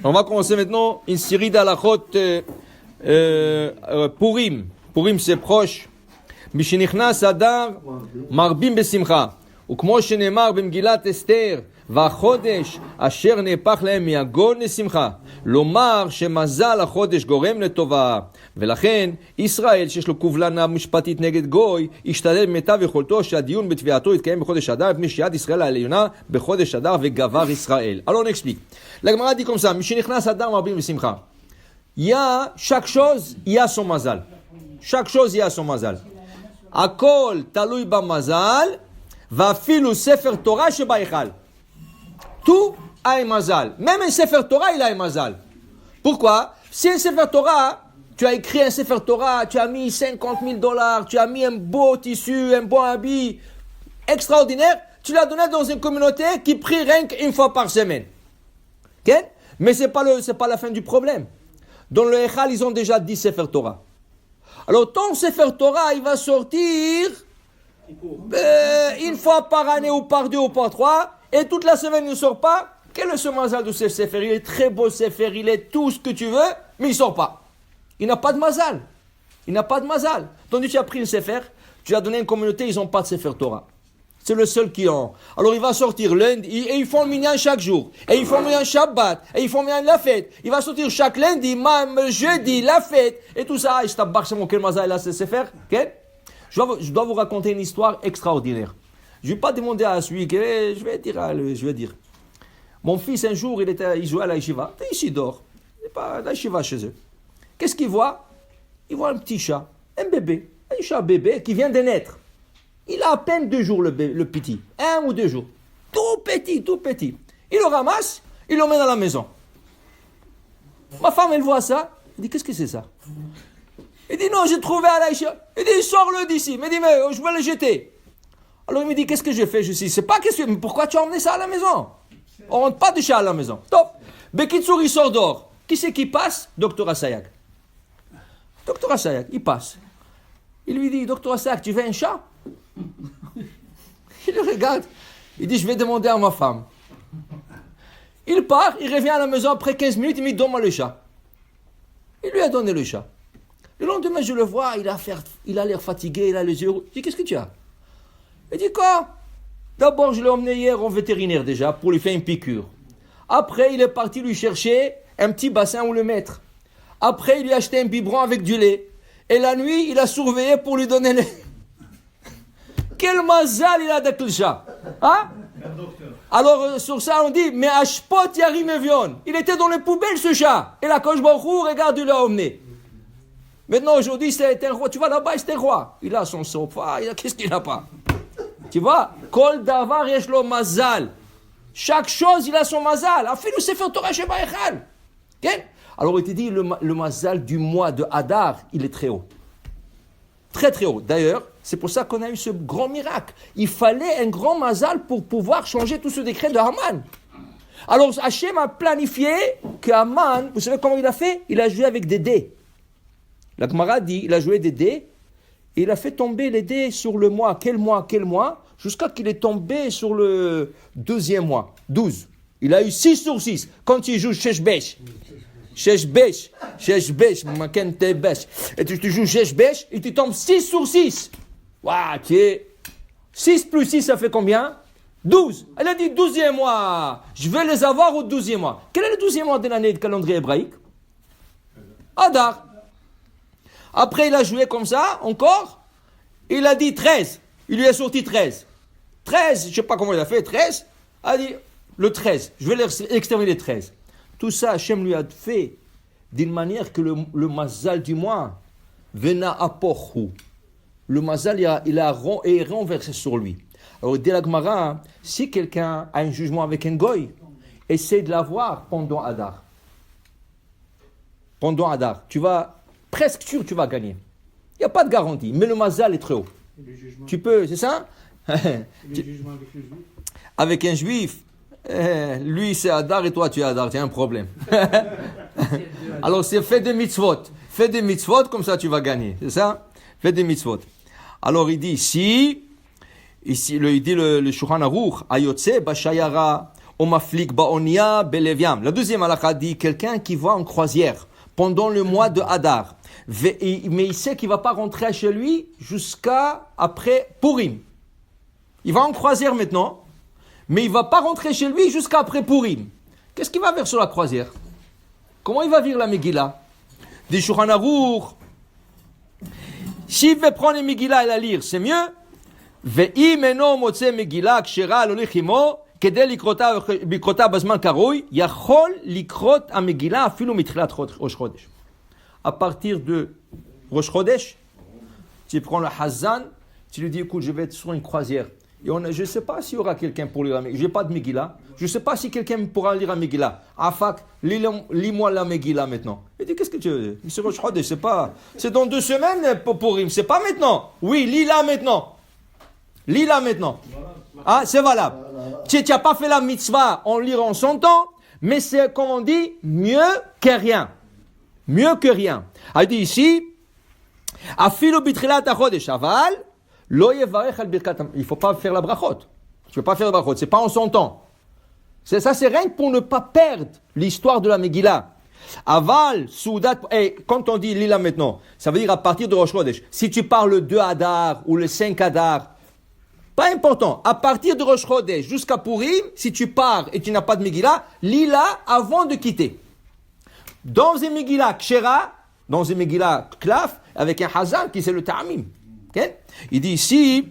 On va commencer maintenant une série d'halachot Purim. Purim c'est proche. משנכנס אדר מרבים בשמחה. וכמו שנאמר במגילת אסתר, והחודש אשר נהפך להם מהגון לשמחה. לומר שמזל החודש גורם לטובה. ולכן ישראל שיש לו קובלנה משפטית נגד גוי, ישתדל במיטב יכולתו שהדיון בתביעתו יתקיים בחודש אדר, מפני שיד ישראל העליונה בחודש אדר וגבר ישראל. Alors on explique. La Gemara dit comme ça, משנכנס אדר מרבים בשמחה. Il y a chaque chose, il y a son mazal. Chaque chose, il y a son mazal. הכל תלוי במזל, ואפילו ספר תורה שבהיכל. Tout a un mazal. Même un sefer Torah, il a un mazal. Pourquoi? Si un sefer Torah, tu as écrit un sefer Torah, tu as mis $50,000, tu as mis un beau tissu, un bon habit extraordinaire, tu l'as donné dans une communauté qui prie rien qu'une fois par semaine. Okay? Mais c'est pas la fin du problème. Dans le Echal, ils ont déjà 10 sefer Torah. Alors ton sefer Torah, il va sortir une fois par année ou par deux ou par trois, et toute la semaine il ne sort pas. Quel est ce mazal de ce sefer? Il est très beau sefer, il est tout ce que tu veux, mais il ne sort pas. Il n'a pas de mazal. Il n'a pas de mazal. Tandis que tu as pris un sefer, tu as donné une communauté, ils n'ont pas de sefer Torah. C'est le seul qui ont. Alors il va sortir lundi, et ils font le minyan chaque jour. Et ils font le minyan Shabbat, et ils font le minyan la fête. Il va sortir chaque lundi, même jeudi, la fête, et tout ça. Je t'abbarque sur mon quel mazal là, c'est sefer. Okay? Je dois vous raconter une histoire extraordinaire. Je ne vais pas demander à celui qui est, je vais dire. Mon fils, un jour, il jouait à la yeshiva. Il dort. Il n'est pas à la yeshiva chez eux. Qu'est-ce qu'il voit? Il voit un petit chat, un bébé, un chat bébé qui vient de naître. Il a à peine 2 jours, le petit. 1 ou 2 jours. Tout petit, tout petit. Il le ramasse, il l'emmène à la maison. Ma femme, elle voit ça. Elle dit, qu'est-ce que c'est ça? Il dit, non, j'ai trouvé à la yeshiva. Il dit, sors-le d'ici. Il me dit, mais je vais le jeter. Alors il me dit, qu'est-ce que j'ai fait? Je dis, c'est pas qu'est-ce que... Mais pourquoi tu as emmené ça à la maison? On ne rentre pas de chat à la maison. Top. Bekitsour, il sort dehors. Qui c'est qui passe? Docteur Assayak. Docteur Assayak, il passe. Il lui dit, Docteur Assayak, tu veux un chat? Il le regarde. Il dit, je vais demander à ma femme. Il part, il revient à la maison après 15 minutes, il me dit, donne-moi le chat. Il lui a donné le chat. Le lendemain, je le vois, il a l'air fatigué, il a les yeux rouges. Je dis, qu'est-ce que tu as? Il dit, quoi? D'abord, je l'ai emmené hier au vétérinaire déjà pour lui faire une piqûre. Après, il est parti lui chercher un petit bassin où le mettre. Après, il lui a acheté un biberon avec du lait. Et la nuit, il a surveillé pour lui donner le... Quel mazal il a avec le chat. Hein? Alors, sur ça, on dit, mais Ashpot Yarim Evion. Il était dans les poubelles, ce chat. Et la Kosh Baruch Hu, regarde, il l'a emmené. Maintenant, aujourd'hui, c'est un roi. Tu vois, là-bas, c'est un roi. Il a son sofa. Qu'est-ce qu'il n'a pas? Tu vois? Kol davar yesh lo mazal. Chaque chose, il a son mazal. Afilu sefer Torah sheba echal. Alors, il te dit, le mazal du mois de Hadar, il est très haut. Très, très haut. D'ailleurs, c'est pour ça qu'on a eu ce grand miracle. Il fallait un grand mazal pour pouvoir changer tout ce décret de Haman. Alors, Hachem a planifié que Haman, vous savez comment il a fait? Il a joué avec des dés. La Gemara dit, il a joué des dés, et il a fait tomber les dés sur le mois, quel mois, jusqu'à qu'il est tombé sur le 2e mois, 12. Il a eu 6 sur 6. Quand il joue Sheshbesh, et tu joues Sheshbesh, et tu tombes 6 sur 6. Waouh, 6 plus 6, ça fait combien? 12. Elle a dit 12e mois. Je vais les avoir au 12e mois. Quel est le 12e mois de l'année de calendrier hébraïque? Hadar. Après, il a joué comme ça, encore. Il a dit 13. Il lui a sorti 13. 13, je ne sais pas comment il a fait, 13. Il a dit le 13. Je vais exterminer les 13. Tout ça, Hachem lui a fait d'une manière que le mazal du mois, Vena apochu. Le mazal, il est renversé sur lui. Alors, dès la Gemara, si quelqu'un a un jugement avec un goy, essaie de l'avoir pendant Hadar. Pendant Hadar. Tu vas... Presque sûr que tu vas gagner. Il n'y a pas de garantie, mais le mazal est très haut. Tu peux, c'est ça? Le jugement avec un juif, lui c'est Hadar et toi tu es Hadar, tu as un problème. Alors c'est fais des mitzvot. Fais des mitzvot, comme ça tu vas gagner. C'est ça? Fais des mitzvot. Alors il dit, il dit le Shulchan Aruch, Ayotse Bashayara, Omaflik ba'onia beleviam. La deuxième halakha dit quelqu'un qui va en croisière pendant le mois de Hadar. Mais il sait qu'il ne va pas rentrer chez lui jusqu'à après Purim. Il va en croisière maintenant, mais il ne va pas rentrer chez lui jusqu'à après Purim. Qu'est-ce qu'il va faire sur la croisière? Comment il va vivre la Megillah? Des Shulchan Aruch. S'il veut prendre une Megillah et la lire, c'est mieux. ואם אינו מוצא מגילה כשרה להוליך עמו כדי לקרותה בזמן קרוי, יכול לקרות המגילה אפילו מתחילת ראש חודש. À partir de Rosh Chodesh, tu prends le Hazan, tu lui dis écoute, je vais être sur une croisière. Et je ne sais pas s'il y aura quelqu'un pour lire la Megillah. Je n'ai pas de Megillah. Je ne sais pas si quelqu'un pourra lire la Megillah. Afak, lis-moi la Megillah maintenant. Il dit qu'est-ce que tu veux? C'est Rosh Chodesh, c'est dans 2 semaines pour Purim, c'est pas maintenant. Oui, lis-la maintenant. Lis-la maintenant. Ah, c'est valable. Tu n'as pas fait la mitzvah en lire en son temps, mais c'est, comme on dit, mieux que rien. Mieux que rien. Il dit ici, il ne faut pas faire la brachot. Tu ne peux pas faire la brachot, ce n'est pas en son temps. Ça, c'est rien pour ne pas perdre l'histoire de la Megillah. Aval, Soudat, et quand on dit lis-la maintenant, ça veut dire à partir de Rosh Chodesh. Si tu parles le 2 Hadar ou le 5 Hadar, pas important. À partir de Rosh Chodesh jusqu'à Purim, si tu pars et tu n'as pas de Megillah, lis-la avant de quitter. Dans une Megillah Kshera, dans une Megillah Klaf, avec un Hazan qui c'est le Ta'amim. Okay? Il dit ici,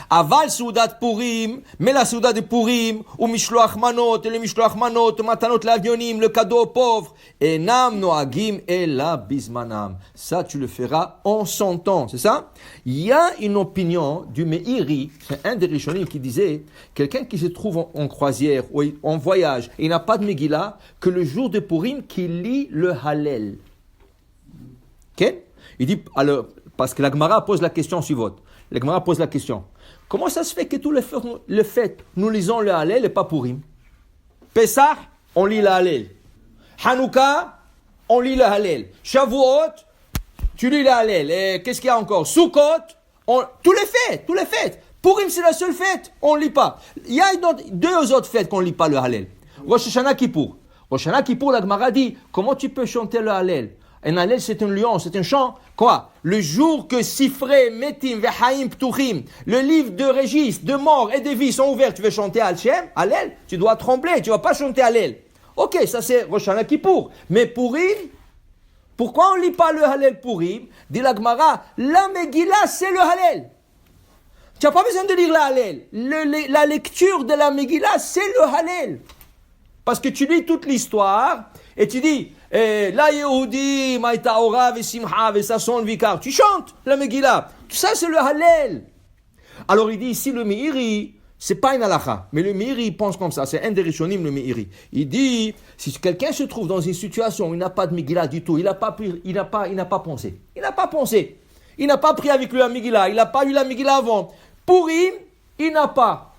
Aval Soudat Purim, mais la Soudat de Purim, ou Mishloach Manot, et le Mishloach Manot, Matanot l'avionim, le cadeau aux pauvres, et Nam Noagim et la Bismanam. Ça, tu le feras en son temps, c'est ça? Il y a une opinion du Meiri, c'est un des Rishonim qui disait, quelqu'un qui se trouve en croisière ou en voyage, et il n'a pas de Megillah, que le jour de Purim, qu'il lit le Hallel. Ok? Il dit, alors, parce que la Gemara pose la question suivante. La Gemara pose la question. Comment ça se fait que tous les fêtes, nous lisons le Hallel et pas Purim? Pesach, on lit le Hallel. Hanouka, on lit le Hallel. Shavuot, tu lis le Hallel. Et qu'est-ce qu'il y a encore? Sukkot, tous les fêtes. Purim, c'est la seule fête, on ne lit pas. Il y a 2 autres fêtes qu'on ne lit pas le Hallel. Rosh Hashanah Kippour. Rosh Hashanah Kippour, la Gemara dit, comment tu peux chanter le Hallel? Un Hallel, c'est un lion, c'est un chant. Quoi? Le jour que Sifrei, Metim, Vehaim, Ptuchim, le livre de registre, de mort et de vie sont ouverts, tu veux chanter Hallel, tu dois trembler, tu ne vas pas chanter Hallel. Ok, ça c'est Rosh Hashanah Kippour. Mais Purim, pourquoi on ne lit pas le Hallel Purim? Dit la Gemara, la Megillah, c'est le Hallel. Tu n'as pas besoin de lire le Hallel. La lecture de la Megillah, c'est le Hallel. Parce que tu lis toute l'histoire et tu dis, la Yehudi, Maïtaora, Vesimha, Vesason, Vikar. Tu chantes la Megillah. Tout ça, c'est le Hallel. Alors, il dit ici, le Meiri, c'est pas une halakha. Mais le Meiri, il pense comme ça. C'est un des Rishonim, le Meiri. Il dit, si quelqu'un se trouve dans une situation où il n'a pas de Megillah du tout, il n'a pas pensé. Il n'a pas pensé. Il n'a pas pris avec lui la Megillah. Il n'a pas eu la Megillah avant. Purim, il n'a pas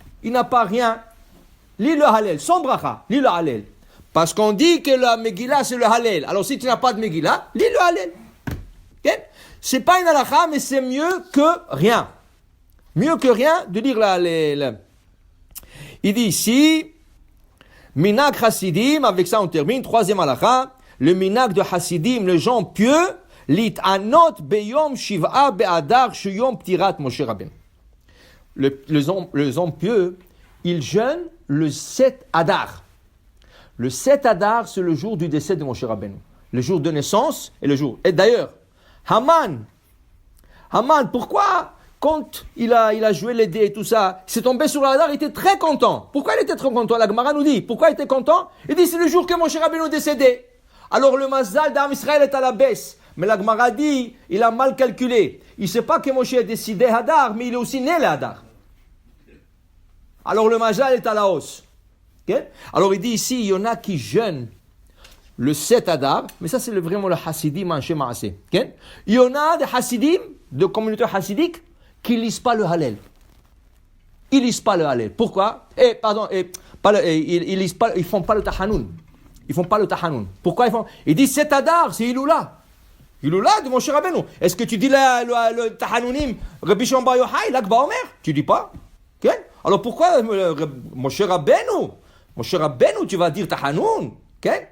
rien. Lis le Hallel, sans bracha, lis le Hallel. Parce qu'on dit que la Megillah, c'est le Hallel. Alors, si tu n'as pas de Megillah, lis le Hallel. Okay? C'est pas une halakha, mais c'est mieux que rien. Mieux que rien de lire le Hallel. Il dit ici, Minag Hasidim, avec ça on termine, 3e halakha, le Minag de Hasidim, les gens pieux, lit anot beyom shiv'a be'adar shuyom ptirat Moshe Rabbeinu. Les hommes pieux, ils jeûnent le 7 Hadar. Le 7 Hadar, c'est le jour du décès de Moshe Rabbeinu. Le jour de naissance et le jour. Et d'ailleurs, Haman, pourquoi, quand il a joué les dés et tout ça, il s'est tombé sur le Hadar, il était très content. Pourquoi il était très content? La Gemara nous dit, pourquoi il était content? Il dit, c'est le jour que Moshe Rabbeinu est décédé. Alors le Mazal d'Am Israël est à la baisse. Mais la Gemara dit, il a mal calculé. Il ne sait pas que Moshe est décédé Hadar, mais il est aussi né le Hadar. Alors le Mazal est à la hausse. Okay? Alors il dit ici, il y en a qui jeûnent le 7 Hadar, mais ça c'est vraiment le Hasidim en Shem Maaseh. Okay? Il y en a des Hasidim, de communautés hasidiques, qui ne lisent pas le Hallel. Ils ne lisent pas le Hallel. Pourquoi? Ils ne font pas le Tahanoun. Ils font pas le Tahanoun. Pourquoi ils font? Ils disent 7 Hadar, c'est Iloula. Iloula de Moshe Rabbeinu. Est-ce que tu dis le Tahanounim, Rabbi Shimon Bar Yochai, Lag BaOmer? Tu dis pas? Okay? Alors pourquoi Moshe Rabbeinu, Moshe Rabbeinu, tu vas dire Tahanoun. Okay?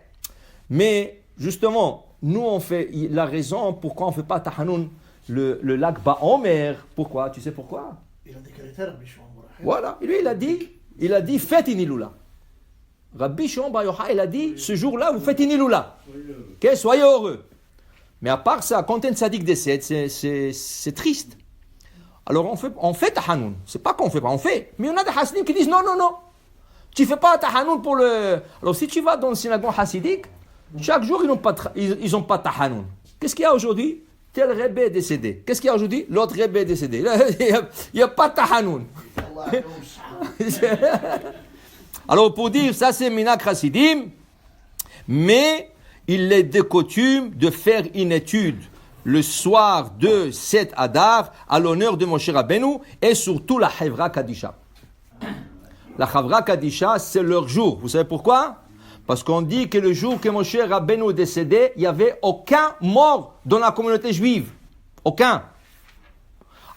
Mais justement, nous on fait la raison pourquoi on ne fait pas Tahanoun le lac Baomer. Pourquoi? Tu sais pourquoi? Il a déclaré Rabbi Shimon Bar Yochai. Voilà, lui il a dit faites une Iloula. Rabbi Shimon Bar Yochai, il a dit ce jour-là vous faites une Iloula. Okay? Soyez heureux. Mais à part ça, quand un tzaddik décède, c'est triste. Alors on fait Tahanoun. C'est pas qu'on fait pas, on fait. Mais on a des Hasidim qui disent non. Tu fais pas Tahanoun pour le. Alors si tu vas dans le synagogue Hasidique, chaque jour ils ont pas Tahanoun. Qu'est-ce qu'il y a aujourd'hui? Tel Rebbe est décédé. Qu'est-ce qu'il y a aujourd'hui? L'autre Rebbe est décédé. Il n'y a pas Tahanoun. Alors pour dire, ça c'est Minak Hasidim, mais il est de coutume de faire une étude le soir de 7 Adar à l'honneur de Moshe Rabbeinu et surtout la Hevra Kadisha. La Hevra Kadisha, c'est leur jour. Vous savez pourquoi? Parce qu'on dit que le jour que Moshe Rabbeinu est décédé, il n'y avait aucun mort dans la communauté juive. Aucun.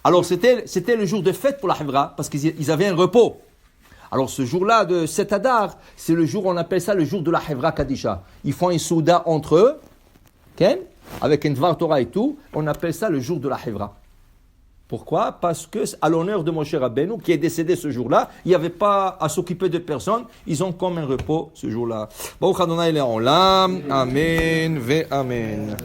Alors c'était le jour de fête pour la Hevra, parce qu'ils avaient un repos. Alors ce jour-là de 7 Adar, c'est le jour, on appelle ça le jour de la Hevra Kadisha. Ils font une souda entre eux, okay? Avec un Dvar Torah et tout, on appelle ça le jour de la Hevra. Pourquoi? Parce que à l'honneur de Moshe Rabbeinu, qui est décédé ce jour-là, il n'y avait pas à s'occuper de personne, ils ont comme un repos ce jour-là. Baruch Adonai Le'olam, Amen ve Amen.